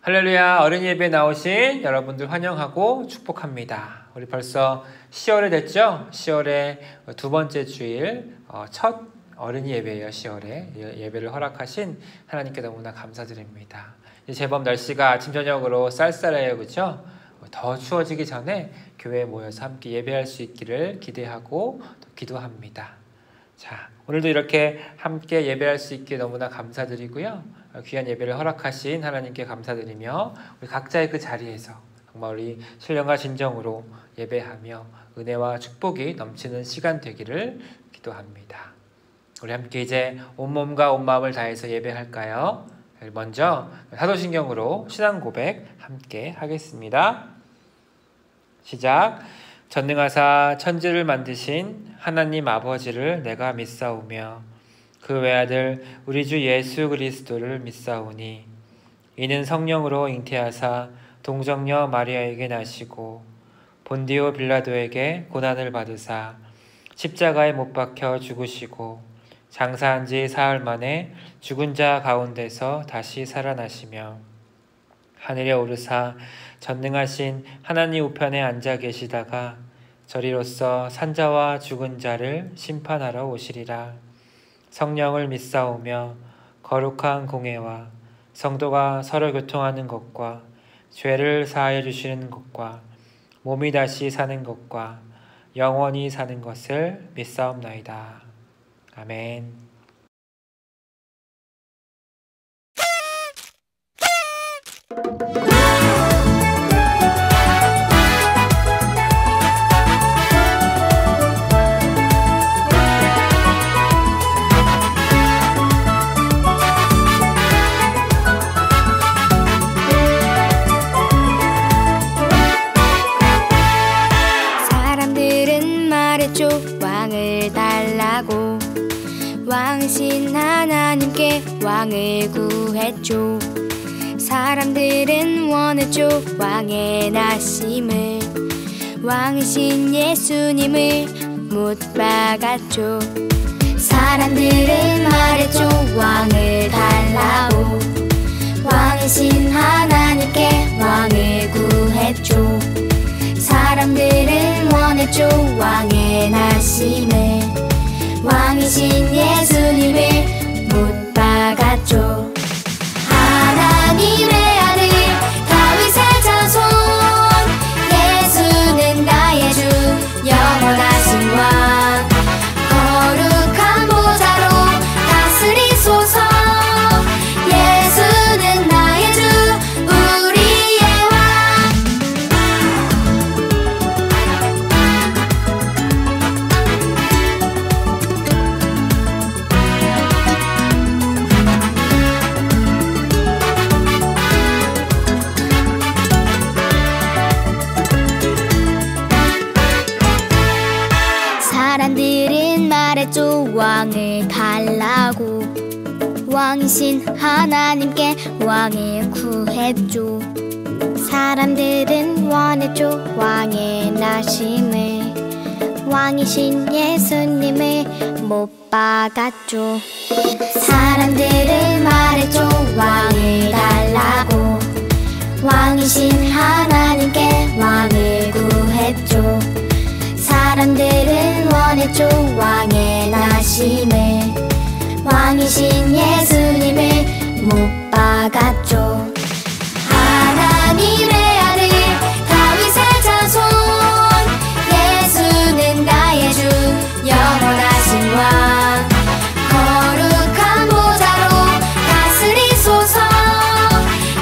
할렐루야, 어린이 예배에 나오신 여러분들 환영하고 축복합니다. 우리 벌써 10월이 됐죠? 10월의 두 번째 주일 첫 어린이 예배예요. 10월에 예배를 허락하신 하나님께 너무나 감사드립니다. 이제 제법 날씨가 아침 저녁으로 쌀쌀해요, 그렇죠? 더 추워지기 전에 교회에 모여서 함께 예배할 수 있기를 기대하고 또 기도합니다. 자, 오늘도 이렇게 함께 예배할 수 있게 너무나 감사드리고요. 귀한 예배를 허락하신 하나님께 감사드리며 우리 각자의 그 자리에서 정말 우리 신령과 진정으로 예배하며 은혜와 축복이 넘치는 시간 되기를 기도합니다. 우리 함께 이제 온몸과 온마음을 다해서 예배할까요? 먼저 사도신경으로 신앙 고백 함께 하겠습니다. 시작. 전능하사 천지를 만드신 하나님 아버지를 내가 믿사오며 그 외아들 우리 주 예수 그리스도를 믿사오니 이는 성령으로 잉태하사 동정녀 마리아에게 나시고 본디오 빌라도에게 고난을 받으사 십자가에 못 박혀 죽으시고 장사한 지 사흘 만에 죽은 자 가운데서 다시 살아나시며 하늘에 오르사 전능하신 하나님 우편에 앉아 계시다가 저리로서 산자와 죽은 자를 심판하러 오시리라. 성령을 믿사오며 거룩한 공회와 성도가 서로 교통하는 것과 죄를 사하여 주시는 것과 몸이 다시 사는 것과 영원히 사는 것을 믿사옵나이다. 아멘. 왕을 달라고 왕이신 하나님께 왕을 구했죠. 사람들은 원했죠. 왕의 나심을 왕이신 예수님을 못 박았죠. 사람들은 말했죠. 왕을 달라고 왕이신 하나님께 왕을 구했죠. 사람들은 원했죠. 왕의 나심을 왕이신 예수님을 못 박았죠. 하나님의 아들 다윗의 자손 예수는 나의 주 영원하신 왕 거룩한 보좌로 다스리소서. 예수는 나의 주 우리의 왕. 사람들은 말했죠. 왕을 달라고 왕이신 하나님께 왕을 구했죠. 사람들은 원했죠. 왕의 나심을 왕이신 예수님을 못 박았죠. 사람들은 말했죠. 왕을 달라고 왕이신 하나님께 왕을 구했죠. 사람들은 원했죠. 왕의 나심을 왕이신 예수님을 못 박았죠. 하나님의 아들 다윗의 자손 예수는 나의 주 영원하신 왕 거룩한 보좌로 다스리소서.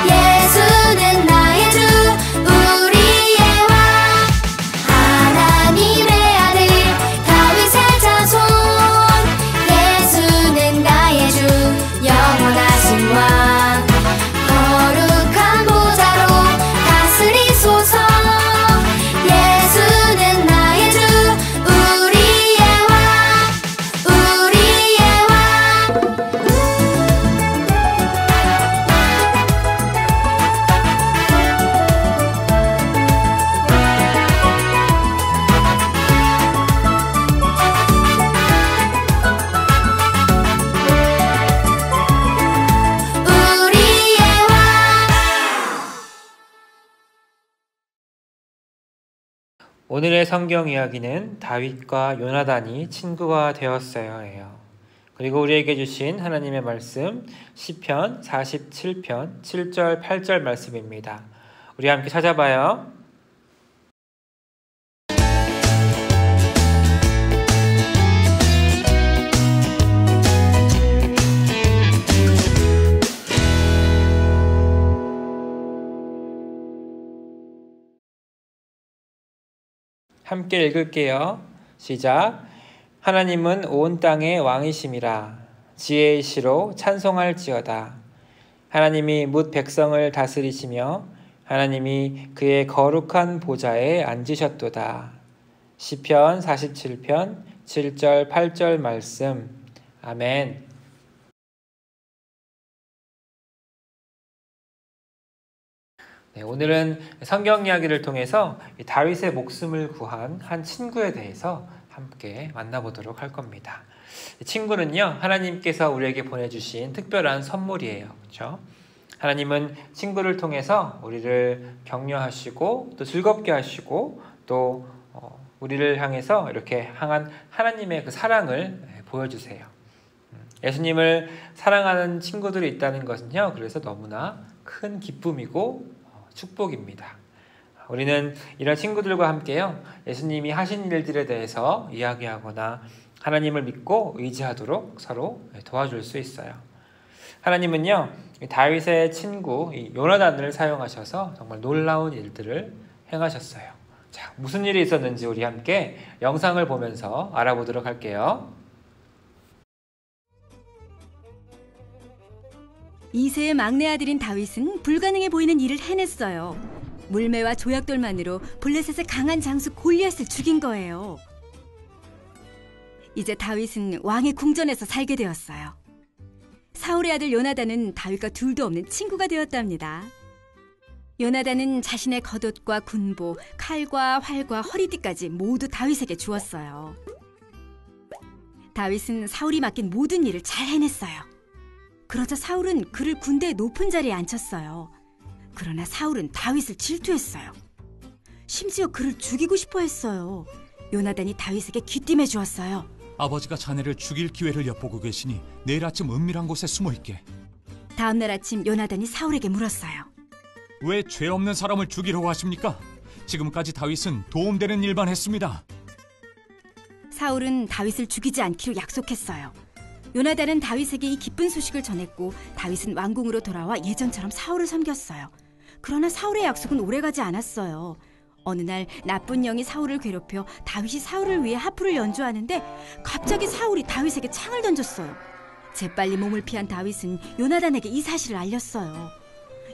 예수는 나의 주 우리의 왕. 하나님의 아들 다윗의 자손 예수는 나의 주 영원하신 왕 오늘의 성경 이야기는 다윗과 요나단이 친구가 되었어요예요. 그리고 우리에게 주신 하나님의 말씀 시편 47편 7절 8절 말씀입니다. 우리 함께 찾아봐요. 함께 읽을게요. 시작. 하나님은 온 땅의 왕이심이라. 지혜이시로 찬송할지어다. 하나님이 뭇 백성을 다스리시며 하나님이 그의 거룩한 보좌에 앉으셨도다. 시편 47편 7절 8절 말씀. 아멘. 네, 오늘은 성경 이야기를 통해서 다윗의 목숨을 구한 한 친구에 대해서 함께 만나보도록 할 겁니다. 친구는요, 하나님께서 우리에게 보내주신 특별한 선물이에요. 그렇죠? 하나님은 친구를 통해서 우리를 격려하시고 또 즐겁게 하시고 또 우리를 향해서 이렇게 향한 하나님의 그 사랑을 보여주세요. 예수님을 사랑하는 친구들이 있다는 것은요, 그래서 너무나 큰 기쁨이고 축복입니다. 우리는 이런 친구들과 함께요, 예수님이 하신 일들에 대해서 이야기하거나 하나님을 믿고 의지하도록 서로 도와줄 수 있어요. 하나님은요, 다윗의 친구 요나단을 사용하셔서 정말 놀라운 일들을 행하셨어요. 자, 무슨 일이 있었는지 우리 함께 영상을 보면서 알아보도록 할게요. 이세의 막내 아들인 다윗은 불가능해 보이는 일을 해냈어요. 물매와 조약돌만으로 블레셋의 강한 장수 골리앗을 죽인 거예요. 이제 다윗은 왕의 궁전에서 살게 되었어요. 사울의 아들 요나단은 다윗과 둘도 없는 친구가 되었답니다. 요나단은 자신의 겉옷과 군보, 칼과 활과 허리띠까지 모두 다윗에게 주었어요. 다윗은 사울이 맡긴 모든 일을 잘 해냈어요. 그러자 사울은 그를 군대의 높은 자리에 앉혔어요. 그러나 사울은 다윗을 질투했어요. 심지어 그를 죽이고 싶어 했어요. 요나단이 다윗에게 귀띔해 주었어요. 아버지가 자네를 죽일 기회를 엿보고 계시니 내일 아침 은밀한 곳에 숨어있게. 다음 날 아침 요나단이 사울에게 물었어요. 왜 죄 없는 사람을 죽이려고 하십니까? 지금까지 다윗은 도움되는 일만 했습니다. 사울은 다윗을 죽이지 않기로 약속했어요. 요나단은 다윗에게 이 기쁜 소식을 전했고 다윗은 왕궁으로 돌아와 예전처럼 사울을 섬겼어요. 그러나 사울의 약속은 오래가지 않았어요. 어느 날 나쁜 영이 사울을 괴롭혀 다윗이 사울을 위해 하프를 연주하는데 갑자기 사울이 다윗에게 창을 던졌어요. 재빨리 몸을 피한 다윗은 요나단에게 이 사실을 알렸어요.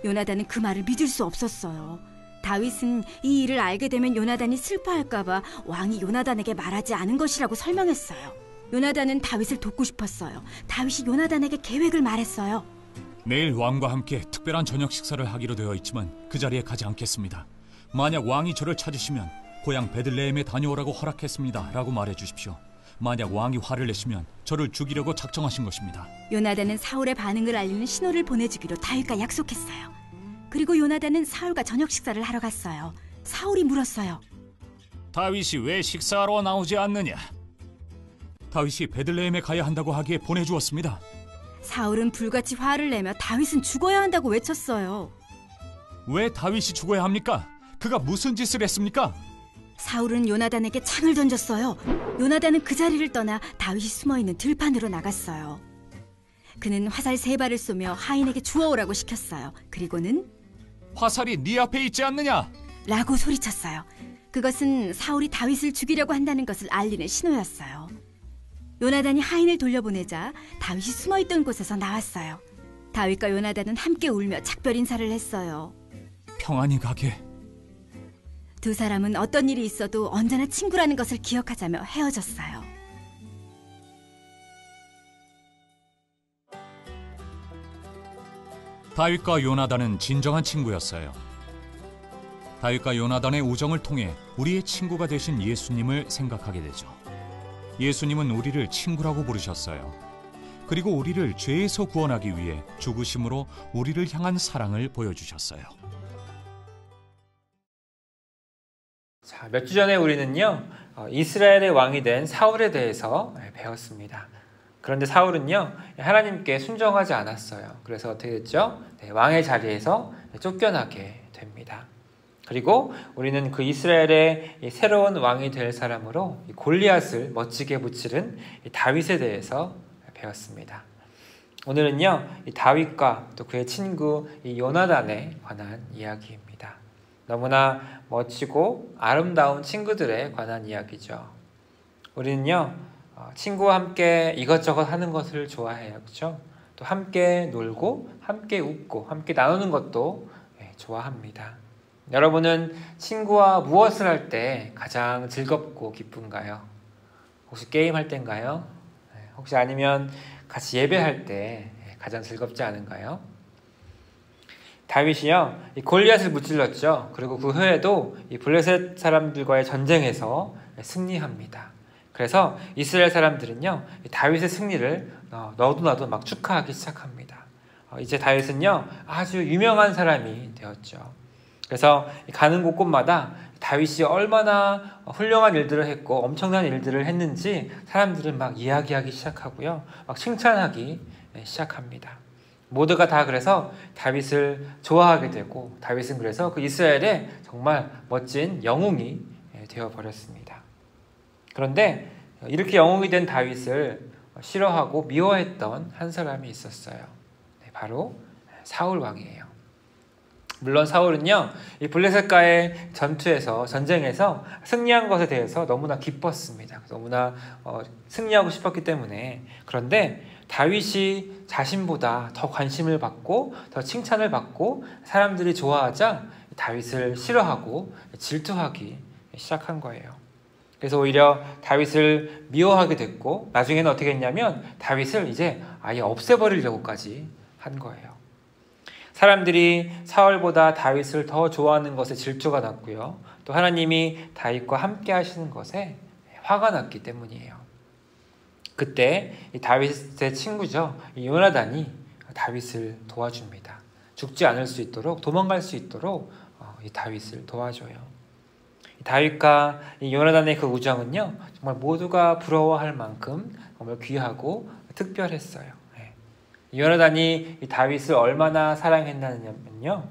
요나단은 그 말을 믿을 수 없었어요. 다윗은 이 일을 알게 되면 요나단이 슬퍼할까 봐 왕이 요나단에게 말하지 않은 것이라고 설명했어요. 요나단은 다윗을 돕고 싶었어요. 다윗이 요나단에게 계획을 말했어요. 내일 왕과 함께 특별한 저녁 식사를 하기로 되어 있지만 그 자리에 가지 않겠습니다. 만약 왕이 저를 찾으시면 고향 베들레헴에 다녀오라고 허락했습니다 라고 말해주십시오. 만약 왕이 화를 내시면 저를 죽이려고 작정하신 것입니다. 요나단은 사울의 반응을 알리는 신호를 보내주기로 다윗과 약속했어요. 그리고 요나단은 사울과 저녁 식사를 하러 갔어요. 사울이 물었어요. 다윗이 왜 식사하러 나오지 않느냐? 다윗이 베들레헴에 가야 한다고 하기에 보내주었습니다. 사울은 불같이 화를 내며 다윗은 죽어야 한다고 외쳤어요. 왜 다윗이 죽어야 합니까? 그가 무슨 짓을 했습니까? 사울은 요나단에게 창을 던졌어요. 요나단은 그 자리를 떠나 다윗이 숨어있는 들판으로 나갔어요. 그는 화살 3발을 쏘며 하인에게 주워오라고 시켰어요. 그리고는 화살이 네 앞에 있지 않느냐? 라고 소리쳤어요. 그것은 사울이 다윗을 죽이려고 한다는 것을 알리는 신호였어요. 요나단이 하인을 돌려보내자 다윗이 숨어있던 곳에서 나왔어요. 다윗과 요나단은 함께 울며 작별 인사를 했어요. 평안히 가게. 두 사람은 어떤 일이 있어도 언제나 친구라는 것을 기억하자며 헤어졌어요. 다윗과 요나단은 진정한 친구였어요. 다윗과 요나단의 우정을 통해 우리의 친구가 되신 예수님을 생각하게 되죠. 예수님은 우리를 친구라고 부르셨어요. 그리고 우리를 죄에서 구원하기 위해 죽으심으로 우리를 향한 사랑을 보여주셨어요. 자, 몇 주 전에 우리는요, 이스라엘의 왕이 된 사울에 대해서 배웠습니다. 그런데 사울은요, 하나님께 순종하지 않았어요. 그래서 어떻게 됐죠? 왕의 자리에서 쫓겨나게 됩니다. 그리고 우리는 그 이스라엘의 새로운 왕이 될 사람으로 골리앗을 멋지게 무찌른 다윗에 대해서 배웠습니다. 오늘은요, 이 다윗과 또 그의 친구 이 요나단에 관한 이야기입니다. 너무나 멋지고 아름다운 친구들에 관한 이야기죠. 우리는요, 친구와 함께 이것저것 하는 것을 좋아해요. 그렇죠? 또 함께 놀고 함께 웃고 함께 나누는 것도 좋아합니다. 여러분은 친구와 무엇을 할 때 가장 즐겁고 기쁜가요? 혹시 게임할 때인가요? 혹시 아니면 같이 예배할 때 가장 즐겁지 않은가요? 다윗이요, 이 골리앗을 무찔렀죠. 그리고 그 후에도 이 블레셋 사람들과의 전쟁에서 승리합니다. 그래서 이스라엘 사람들은요, 다윗의 승리를 너도 나도 막 축하하기 시작합니다. 이제 다윗은요, 아주 유명한 사람이 되었죠. 그래서 가는 곳곳마다 다윗이 얼마나 훌륭한 일들을 했고 엄청난 일들을 했는지 사람들은 막 이야기하기 시작하고요, 막 칭찬하기 시작합니다. 모두가 다 그래서 다윗을 좋아하게 되고, 다윗은 그래서 그 이스라엘의 정말 멋진 영웅이 되어버렸습니다. 그런데 이렇게 영웅이 된 다윗을 싫어하고 미워했던 한 사람이 있었어요. 바로 사울 왕이에요. 물론 사울은요, 이 블레셋과의 전쟁에서 승리한 것에 대해서 너무나 기뻤습니다. 너무나 승리하고 싶었기 때문에. 그런데 다윗이 자신보다 더 관심을 받고 더 칭찬을 받고 사람들이 좋아하자 다윗을 싫어하고 질투하기 시작한 거예요. 그래서 오히려 다윗을 미워하게 됐고, 나중에는 어떻게 했냐면 다윗을 이제 아예 없애버리려고까지 한 거예요. 사람들이 사울보다 다윗을 더 좋아하는 것에 질투가 났고요, 또 하나님이 다윗과 함께 하시는 것에 화가 났기 때문이에요. 그때 이 다윗의 친구죠, 이 요나단이 다윗을 도와줍니다. 죽지 않을 수 있도록, 도망갈 수 있도록 이 다윗을 도와줘요. 다윗과 이 요나단의 그 우정은요, 정말 모두가 부러워할 만큼 정말 귀하고 특별했어요. 요나단이 이 다윗을 얼마나 사랑했냐면요,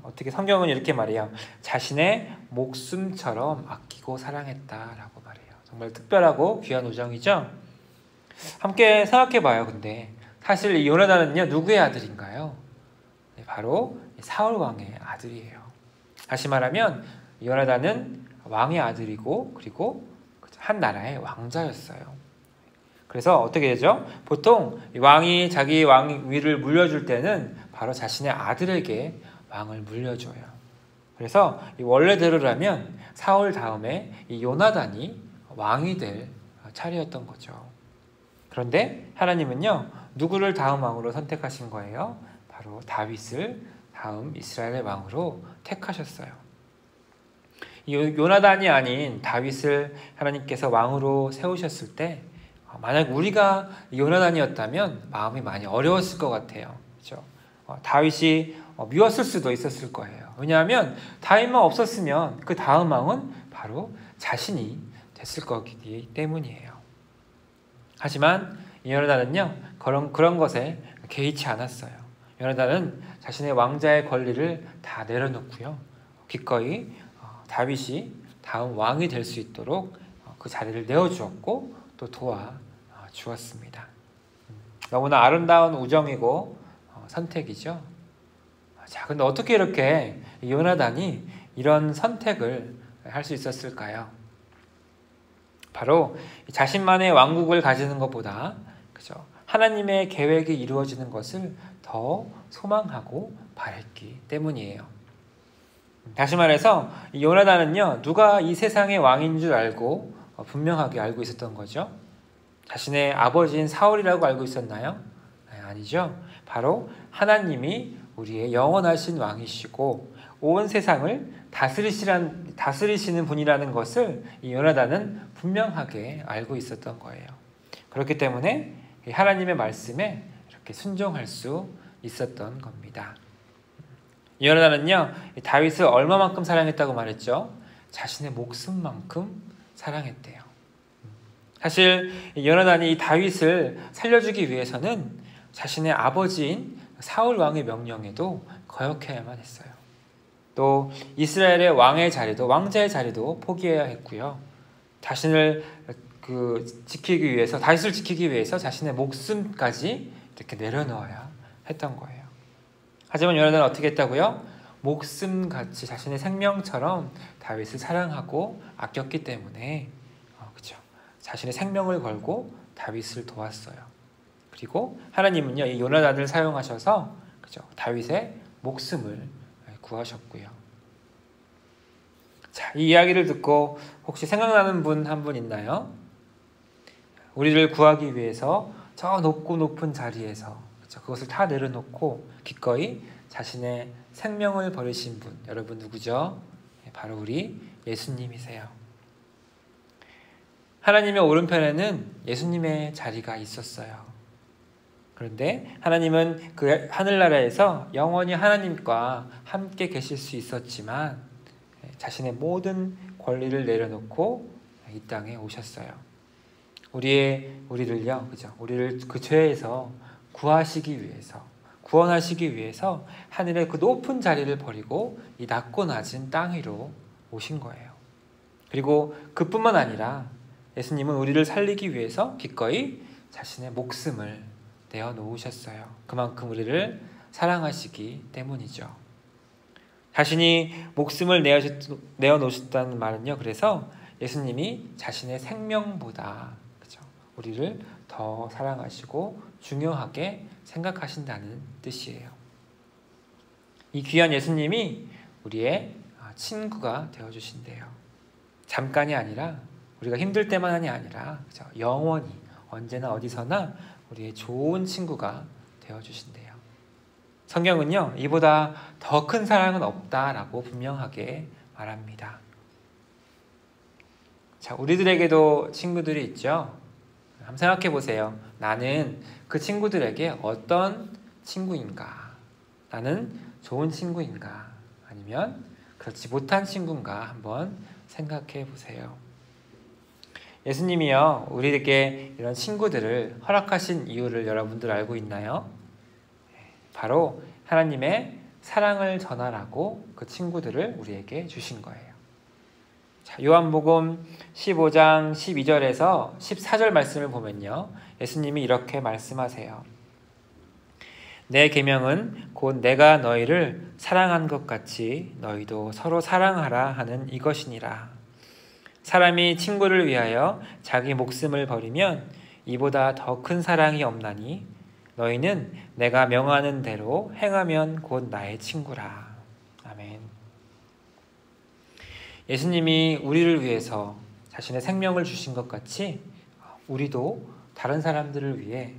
어떻게 성경은 이렇게 말해요. 자신의 목숨처럼 아끼고 사랑했다라고 말해요. 정말 특별하고 귀한 우정이죠. 함께 생각해봐요. 근데 사실 이 요나단은요, 누구의 아들인가요? 바로 사울 왕의 아들이에요. 다시 말하면 요나단은 왕의 아들이고, 그리고 한 나라의 왕자였어요. 그래서 어떻게 되죠? 보통 왕이 자기 왕위를 물려줄 때는 바로 자신의 아들에게 왕을 물려줘요. 그래서 원래대로라면 사울 다음에 이 요나단이 왕이 될 차례였던 거죠. 그런데 하나님은요, 누구를 다음 왕으로 선택하신 거예요? 바로 다윗을 다음 이스라엘의 왕으로 택하셨어요. 요나단이 아닌 다윗을 하나님께서 왕으로 세우셨을 때, 만약 우리가 요나단이었다면 마음이 많이 어려웠을 것 같아요. 그렇죠? 다윗이 미웠을 수도 있었을 거예요. 왜냐하면 다윗만 없었으면 그 다음 왕은 바로 자신이 됐을 거기 때문이에요. 하지만 요나단은요, 그런 것에 개의치 않았어요. 요나단은 자신의 왕자의 권리를 다 내려놓고요, 기꺼이 다윗이 다음 왕이 될 수 있도록 그 자리를 내어주었고 또 도와주었습니다. 너무나 아름다운 우정이고 선택이죠. 자, 근데 어떻게 이렇게 요나단이 이런 선택을 할 수 있었을까요? 바로 자신만의 왕국을 가지는 것보다, 그죠, 하나님의 계획이 이루어지는 것을 더 소망하고 바랬기 때문이에요. 다시 말해서 요나단은요, 누가 이 세상의 왕인 줄 알고 분명하게 알고 있었던 거죠. 자신의 아버지인 사울이라고 알고 있었나요? 아니죠. 바로 하나님이 우리의 영원하신 왕이시고 온 세상을 다스리시는 분이라는 것을 이 요나단은 분명하게 알고 있었던 거예요. 그렇기 때문에 하나님의 말씀에 이렇게 순종할 수 있었던 겁니다. 요나단은요, 다윗을 얼마만큼 사랑했다고 말했죠? 자신의 목숨만큼 사랑했대요. 사실 요나단이 다윗을 살려주기 위해서는 자신의 아버지인 사울 왕의 명령에도 거역해야만 했어요. 또 이스라엘의 왕의 자리도, 왕자의 자리도 포기해야 했고요. 자신을 지키기 위해서, 다윗을 지키기 위해서 자신의 목숨까지 이렇게 내려놓아야 했던 거예요. 하지만 요나단은 어떻게 했다고요? 목숨같이 자신의 생명처럼 다윗을 사랑하고 아꼈기 때문에 그렇죠. 자신의 생명을 걸고 다윗을 도왔어요. 그리고 하나님은요, 이 요나단을 사용하셔서 그렇죠. 다윗의 목숨을 구하셨고요. 자, 이 이야기를 듣고 혹시 생각나는 분 한 분 있나요? 우리를 구하기 위해서 저 높고 높은 자리에서 그렇죠. 그것을 다 내려놓고 기꺼이 자신의 생명을 버리신 분, 여러분 누구죠? 바로 우리 예수님이세요. 하나님의 오른편에는 예수님의 자리가 있었어요. 그런데 하나님은 그 하늘나라에서 영원히 하나님과 함께 계실 수 있었지만 자신의 모든 권리를 내려놓고 이 땅에 오셨어요. 우리를요, 그죠? 우리를 그 죄에서 구하시기 위해서, 구원하시기 위해서 하늘의 그 높은 자리를 버리고 이 낮고 낮은 땅 위로 오신 거예요. 그리고 그뿐만 아니라 예수님은 우리를 살리기 위해서 기꺼이 자신의 목숨을 내어놓으셨어요. 그만큼 우리를 사랑하시기 때문이죠. 자신이 목숨을 내어놓으셨다는 말은요, 그래서 예수님이 자신의 생명보다 그렇죠? 우리를 더 사랑하시고 중요하게 생각하신다는 뜻이에요. 이 귀한 예수님이 우리의 친구가 되어주신대요. 잠깐이 아니라 우리가 힘들 때만이 아니라 그렇죠? 영원히 언제나 어디서나 우리의 좋은 친구가 되어주신대요. 성경은요, 이보다 더 큰 사랑은 없다라고 분명하게 말합니다. 자, 우리들에게도 친구들이 있죠. 한번 생각해 보세요. 나는 그 친구들에게 어떤 친구인가? 나는 좋은 친구인가? 아니면 그렇지 못한 친구인가? 한번 생각해 보세요. 예수님이요, 우리에게 이런 친구들을 허락하신 이유를 여러분들 알고 있나요? 바로 하나님의 사랑을 전하라고 그 친구들을 우리에게 주신 거예요. 자, 요한복음 15장 12절에서 14절 말씀을 보면요, 예수님이 이렇게 말씀하세요. 내 계명은 곧 내가 너희를 사랑한 것 같이 너희도 서로 사랑하라 하는 이것이니라. 사람이 친구를 위하여 자기 목숨을 버리면 이보다 더 큰 사랑이 없나니 너희는 내가 명하는 대로 행하면 곧 나의 친구라. 아멘. 예수님이 우리를 위해서 자신의 생명을 주신 것 같이 우리도 다른 사람들을 위해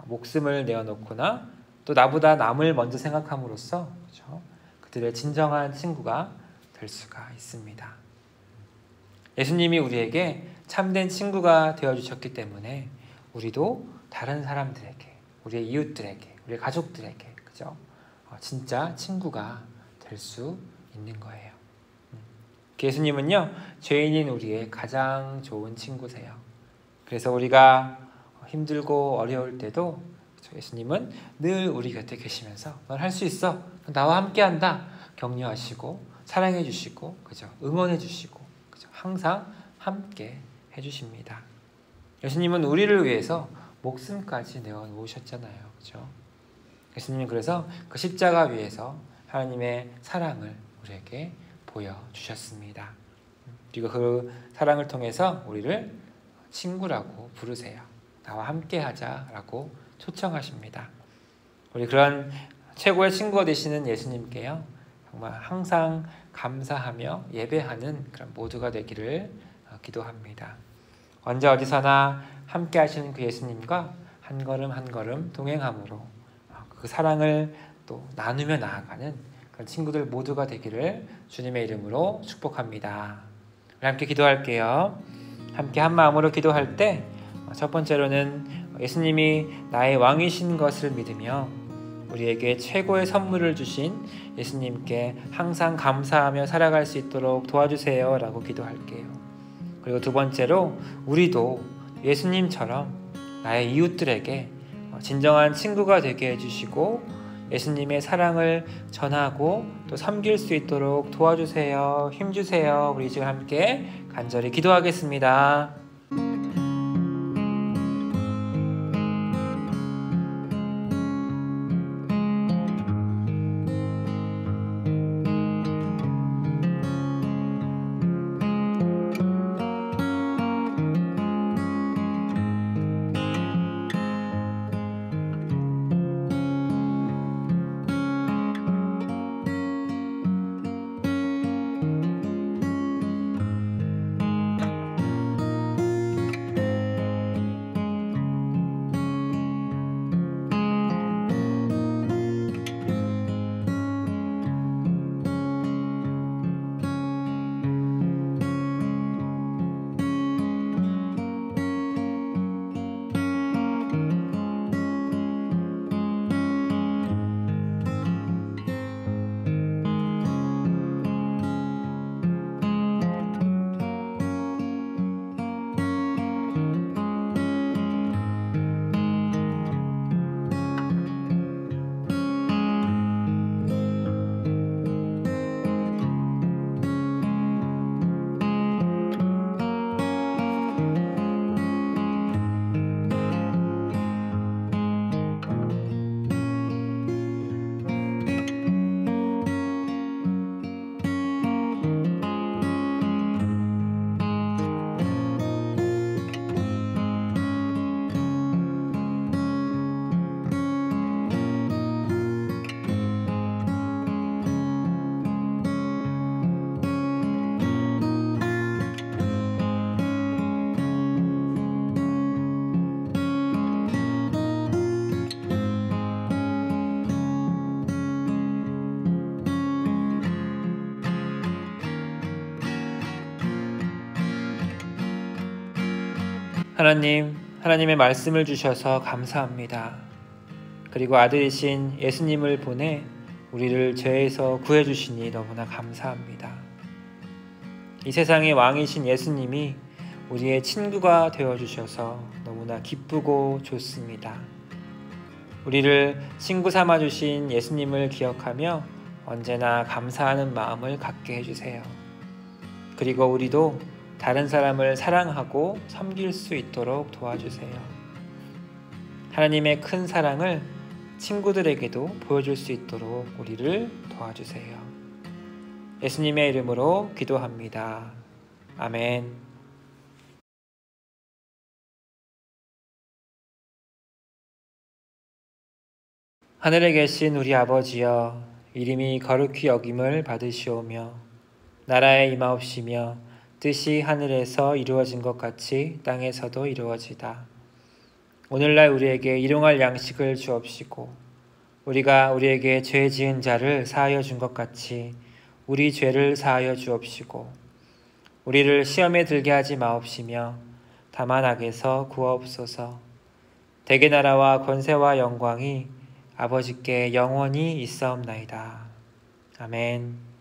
목숨을 내어놓거나 또 나보다 남을 먼저 생각함으로써 그렇죠? 그들의 진정한 친구가 될 수가 있습니다. 예수님이 우리에게 참된 친구가 되어주셨기 때문에 우리도 다른 사람들에게, 우리의 이웃들에게, 우리의 가족들에게 그죠? 진짜 친구가 될 수 있는 거예요. 예수님은요, 죄인인 우리의 가장 좋은 친구세요. 그래서 우리가 힘들고 어려울 때도 그렇죠? 예수님은 늘 우리 곁에 계시면서 넌 할 수 있어, 나와 함께한다 격려하시고 사랑해 주시고 그죠? 응원해 주시고 그죠? 항상 함께 해주십니다. 예수님은 우리를 위해서 목숨까지 내어놓으셨잖아요. 그죠? 예수님은 그래서 그 십자가 위에서 하나님의 사랑을 우리에게 보여주셨습니다. 그리고 그 사랑을 통해서 우리를 친구라고 부르세요. 나와 함께 하자라고 초청하십니다. 우리 그런 최고의 친구가 되시는 예수님께요, 정말 항상 감사하며 예배하는 그런 모두가 되기를 기도합니다. 언제 어디서나 함께 하시는 그 예수님과 한 걸음 한 걸음 동행함으로 그 사랑을 또 나누며 나아가는 그런 친구들 모두가 되기를 주님의 이름으로 축복합니다. 우리 함께 기도할게요. 함께 한 마음으로 기도할 때 첫 번째로는 예수님이 나의 왕이신 것을 믿으며 우리에게 최고의 선물을 주신 예수님께 항상 감사하며 살아갈 수 있도록 도와주세요 라고 기도할게요. 그리고 두 번째로 우리도 예수님처럼 나의 이웃들에게 진정한 친구가 되게 해주시고 예수님의 사랑을 전하고 또 섬길 수 있도록 도와주세요. 힘주세요. 우리 지금 함께 간절히 기도하겠습니다. 하나님, 하나님의 말씀을 주셔서 감사합니다. 그리고 아들이신 예수님을 보내 우리를 죄에서 구해주시니 너무나 감사합니다. 이 세상의 왕이신 예수님이 우리의 친구가 되어주셔서 너무나 기쁘고 좋습니다. 우리를 친구 삼아주신 예수님을 기억하며 언제나 감사하는 마음을 갖게 해주세요. 그리고 우리도 다른 사람을 사랑하고 섬길 수 있도록 도와주세요. 하나님의 큰 사랑을 친구들에게도 보여줄 수 있도록 우리를 도와주세요. 예수님의 이름으로 기도합니다. 아멘. 하늘에 계신 우리 아버지여, 이름이 거룩히 여김을 받으시오며 나라에 임하옵시며 뜻이 하늘에서 이루어진 것 같이 땅에서도 이루어지다. 오늘날 우리에게 일용할 양식을 주옵시고 우리가 우리에게 죄 지은 자를 사하여 준 것 같이 우리 죄를 사하여 주옵시고 우리를 시험에 들게 하지 마옵시며 다만 악에서 구하옵소서. 대개 나라와 권세와 영광이 아버지께 영원히 있사옵나이다. 아멘.